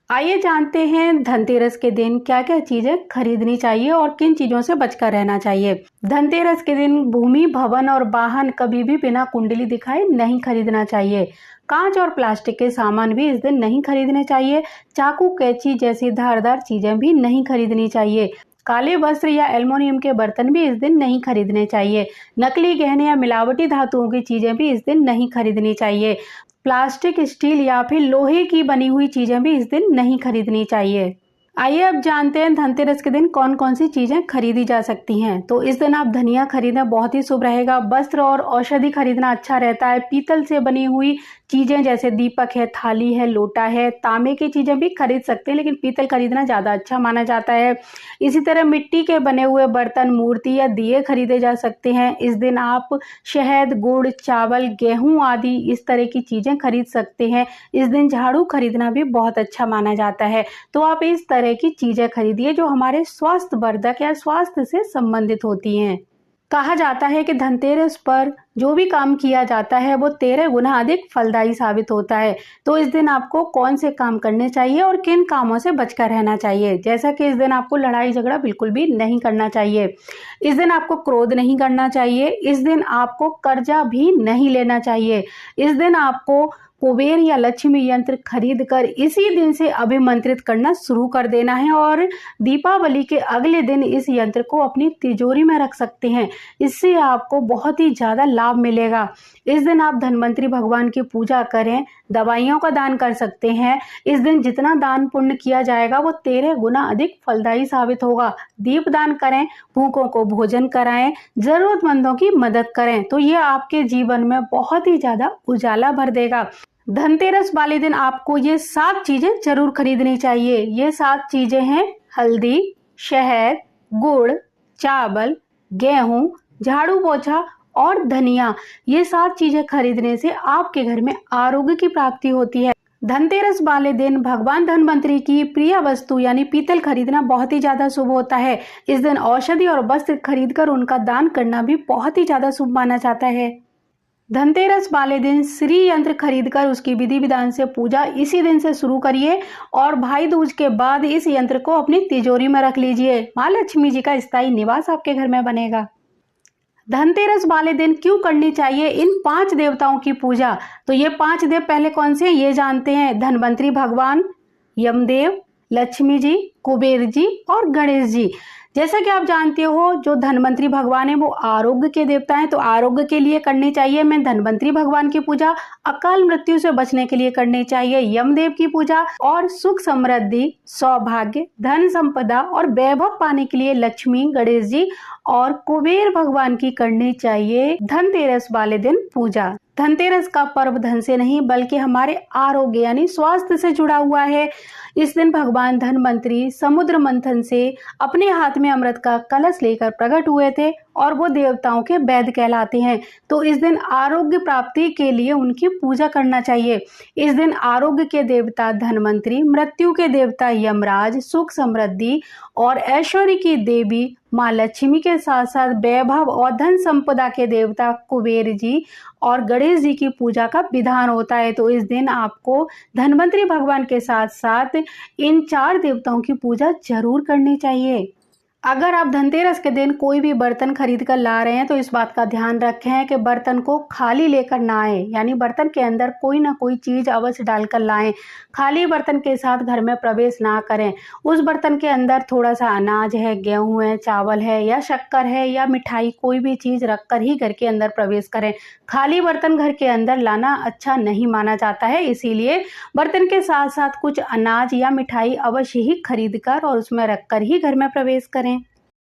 आइए जानते हैं धनतेरस के दिन क्या क्या चीजें खरीदनी चाहिए और किन चीजों से बचकर रहना चाहिए। धनतेरस के दिन भूमि, भवन और वाहन कभी भी बिना कुंडली दिखाए नहीं खरीदना चाहिए। कांच और प्लास्टिक के सामान भी इस दिन नहीं खरीदने चाहिए। चाकू, कैंची जैसी धारदार चीजें भी नहीं खरीदनी चाहिए। काले वस्त्र या एल्युमिनियम के बर्तन भी इस दिन नहीं खरीदने चाहिए। नकली गहने या मिलावटी धातुओं की चीजें भी इस दिन नहीं खरीदनी चाहिए। प्लास्टिक, स्टील या फिर लोहे की बनी हुई चीजें भी इस दिन नहीं खरीदनी चाहिए। आइए अब जानते हैं धनतेरस के दिन कौन कौन सी चीजें खरीदी जा सकती हैं। तो इस दिन आप धनिया खरीदें, बहुत ही शुभ रहेगा। वस्त्र और औषधि खरीदना अच्छा रहता है। पीतल से बनी हुई चीजें जैसे दीपक है, थाली है, लोटा है, तांबे की चीजें भी खरीद सकते हैं, लेकिन पीतल खरीदना ज्यादा अच्छा माना जाता है। इसी तरह मिट्टी के बने हुए बर्तन, मूर्ति या दिए खरीदे जा सकते हैं। इस दिन आप शहद, गुड़, चावल, गेहूं आदि इस तरह की चीजें खरीद सकते हैं। इस दिन झाड़ू खरीदना भी बहुत अच्छा माना जाता है। तो आप इस तरह की चीजें खरीदिए जो हमारे स्वास्थ्य वर्धक या स्वास्थ्य से संबंधित होती हैं। कहा जाता है कि धनतेरस पर जो भी काम किया जाता है वो 13 गुना अधिक फलदायी साबित होता है। तो इस दिन आपको कौन से काम करने चाहिए और किन कामों से बचकर रहना चाहिए। जैसा कि इस दिन आपको लड़ाई झगड़ा बिल्कुल भी नहीं करना चाहिए। इस दिन आपको क्रोध नहीं करना चाहिए। इस दिन आपको कर्जा भी नहीं लेना चाहिए। इस दिन आपको कुबेर या लक्ष्मी यंत्र खरीद कर इसी दिन से अभिमंत्रित करना शुरू कर देना है और दीपावली के अगले दिन इस यंत्र को अपनी तिजोरी में रख सकते हैं। इससे आपको बहुत ही ज्यादा लाभ मिलेगा। इस दिन आप धन्वंतरी भगवान की पूजा करें, दवाइयों का दान कर सकते हैं। इस दिन जितना दान पुण्य किया जाएगा वो 13 गुना अधिक फलदायी साबित होगा। दीप दान करें, भूखों को भोजन कराएं, जरूरतमंदों की मदद करें, तो ये आपके जीवन में बहुत ही ज्यादा उजाला भर देगा। धनतेरस वाले दिन आपको ये 7 चीजें जरूर खरीदनी चाहिए। ये 7 चीजें हैं: हल्दी, शहद, गुड़, चावल, गेहूं, झाड़ू पोछा और धनिया। ये 7 चीजें खरीदने से आपके घर में आरोग्य की प्राप्ति होती है। धनतेरस वाले दिन भगवान धन्वंतरी की प्रिय वस्तु यानी पीतल खरीदना बहुत ही ज्यादा शुभ होता है। इस दिन औषधि और वस्त्र खरीदकर उनका दान करना भी बहुत ही ज्यादा शुभ माना जाता है। धनतेरस वाले दिन श्री यंत्र खरीदकर उसकी विधि विधान से पूजा इसी दिन से शुरू करिए और भाई दूज के बाद इस यंत्र को अपनी तिजोरी में रख लीजिए। माँ लक्ष्मी जी का स्थायी निवास आपके घर में बनेगा। धनतेरस वाले दिन क्यों करनी चाहिए इन 5 देवताओं की पूजा। तो ये 5 देव पहले कौन से हैं ये जानते हैं: धनवंतरी भगवान, यमदेव, लक्ष्मी जी, कुबेर जी और गणेश जी। जैसा कि आप जानते हो जो धनवंतरी भगवान है वो आरोग्य के देवता हैं, तो आरोग्य के लिए करनी चाहिए मैं धनवंतरी भगवान की पूजा। अकाल मृत्यु से बचने के लिए करनी चाहिए यमदेव की पूजा। और सुख, समृद्धि, सौभाग्य, धन संपदा और वैभव पाने के लिए लक्ष्मी, गणेश जी और कुबेर भगवान की करनी चाहिए धनतेरस वाले दिन पूजा। धनतेरस का पर्व धन से नहीं बल्कि हमारे आरोग्य यानी स्वास्थ्य से जुड़ा हुआ है। इस दिन भगवान धन्वंतरी समुद्र मंथन से अपने हाथ में अमृत का कलश लेकर प्रकट हुए थे और वो देवताओं के वैद्य कहलाते हैं। तो इस दिन आरोग्य प्राप्ति के लिए उनकी पूजा करना चाहिए। इस दिन आरोग्य के देवता धन्वंतरी, मृत्यु के देवता यमराज, सुख, समृद्धि और ऐश्वर्य की देवी माँ लक्ष्मी के साथ साथ वैभव और धन संपदा के देवता कुबेर जी और गणेश जी की पूजा का विधान होता है। तो इस दिन आपको धन्वंतरी भगवान के साथ साथ इन 4 देवताओं की पूजा जरूर करनी चाहिए। अगर आप धनतेरस के दिन कोई भी बर्तन खरीद कर ला रहे हैं तो इस बात का ध्यान रखें कि बर्तन को खाली लेकर ना आए, यानी बर्तन के अंदर कोई ना कोई चीज अवश्य डालकर लाएं। खाली बर्तन के साथ घर में प्रवेश ना करें। उस बर्तन के अंदर थोड़ा सा अनाज है, गेहूं है, चावल है या शक्कर है या मिठाई, कोई भी चीज रखकर ही घर के अंदर प्रवेश करें। खाली बर्तन घर के अंदर लाना अच्छा नहीं माना जाता है, इसीलिए बर्तन के साथ साथ कुछ अनाज या मिठाई अवश्य ही खरीद कर और उसमें रखकर ही घर में प्रवेश करें।